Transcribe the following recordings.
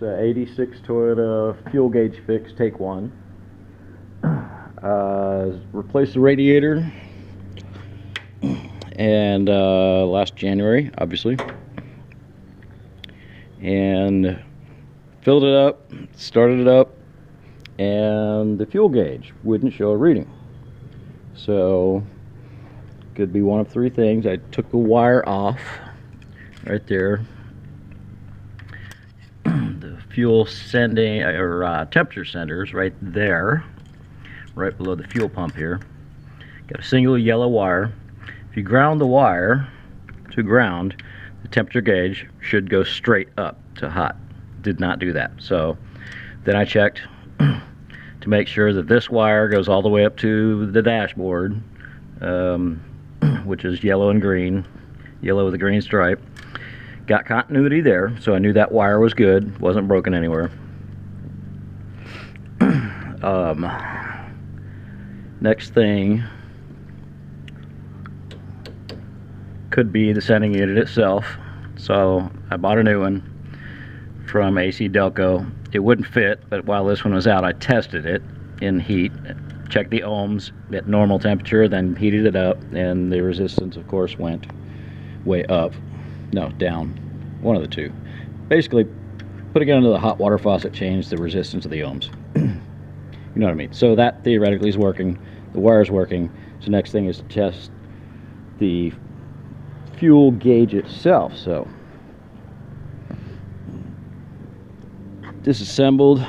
'86 Toyota fuel gauge fix, take one. Replaced the radiator, and last January, obviously, and filled it up, started it up, and the fuel gauge wouldn't show a reading. So could be one of three things. I took the wire off right there. The fuel sending or temperature senders right there, right below the fuel pump here. Got a single yellow wire. If you ground the wire to ground, the temperature gauge should go straight up to hot. Did not do that. So then I checked to make sure that this wire goes all the way up to the dashboard, which is yellow and green, yellow with a green stripe. Got continuity there, so I knew that wire was good, wasn't broken anywhere. Next thing could be the sending unit itself. So I bought a new one from AC Delco. It wouldn't fit, but while this one was out, I tested it in heat, checked the ohms at normal temperature, then heated it up, and the resistance, of course, went way up. No, down. One of the two. Basically, putting it under the hot water faucet changed the resistance of the ohms. You know what I mean? So that theoretically is working. The wire's working. So next thing is to test the fuel gauge itself. So disassembled.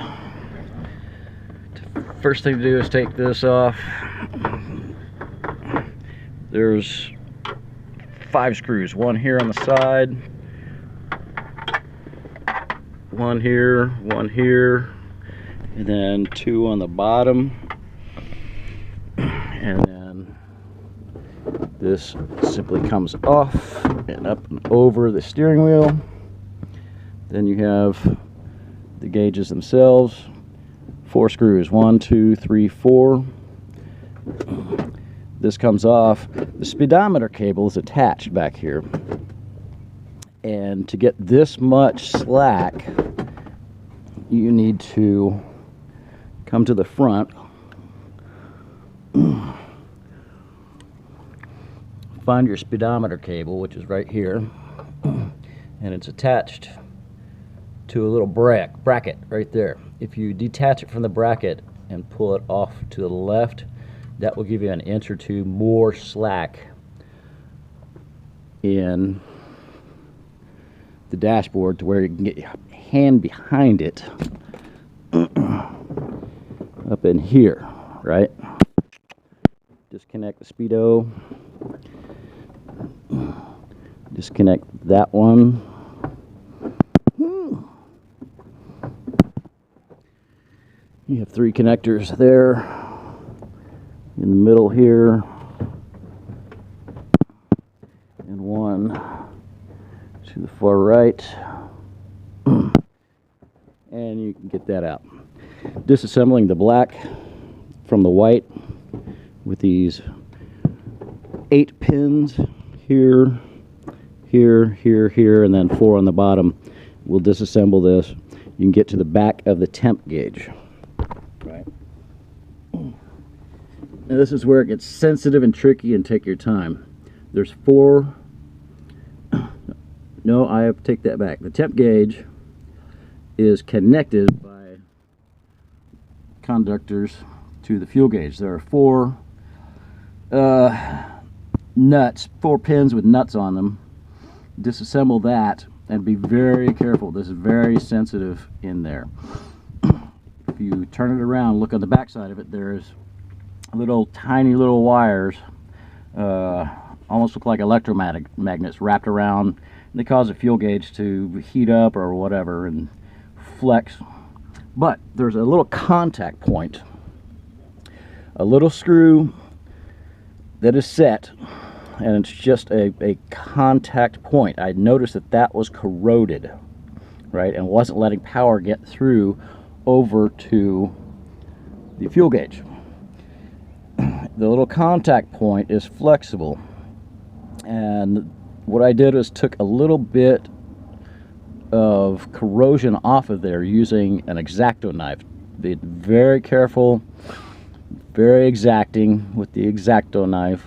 First thing to do is take this off. There's 5 screws, one here on the side, one here, and then 2 on the bottom, and then this simply comes off and up and over the steering wheel. Then you have the gauges themselves, 4 screws, 1, 2, 3, 4. This comes off. The speedometer cable is attached back here, and to get this much slack, you need to come to the front, find your speedometer cable, which is right here, and it's attached to a little bracket right there. If you detach it from the bracket and pull it off to the left, that will give you an inch or two more slack in the dashboard to where you can get your hand behind it up in here, right? Disconnect the speedo, disconnect that one. You have 3 connectors there in the middle here, and 1 to the far right, and you can get that out. Disassembling the black from the white with these 8 pins here, here, and then 4 on the bottom. We'll disassemble this. You can get to the back of the temp gauge. Right. Now this is where it gets sensitive and tricky, and take your time. There's 4. No, I have to take that back. The temp gauge is connected by conductors to the fuel gauge. There are 4 nuts, 4 pins with nuts on them. Disassemble that and be very careful. This is very sensitive in there. If you turn it around, look on the back side of it, there's tiny little wires, almost look like electromagnets wrapped around, and they cause the fuel gauge to heat up or whatever and flex. But there's a little contact point, a little screw that is set, and it's just a contact point. I noticed that that was corroded, right, and wasn't letting power get through over to the fuel gauge. The little contact point is flexible, and what I did was took a little bit of corrosion off of there using an X-Acto knife. Be very careful, very exacting with the X-Acto knife,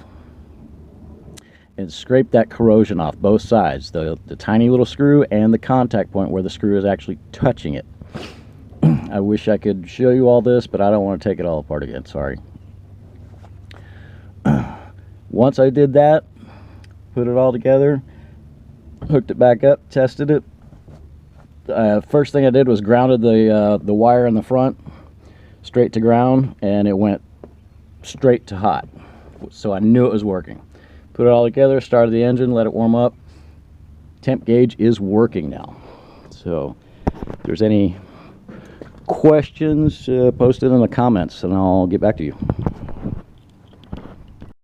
and scrape that corrosion off both sides, the tiny little screw and the contact point where the screw is actually touching it. I wish I could show you all this, but I don't want to take it all apart again, sorry. Once I did that, put it all together, hooked it back up, tested it. First thing I did was grounded the wire in the front straight to ground, and it went straight to hot, so I knew it was working. Put it all together, started the engine, let it warm up. Temp gauge is working now. So if there's any questions, post it in the comments and I'll get back to you.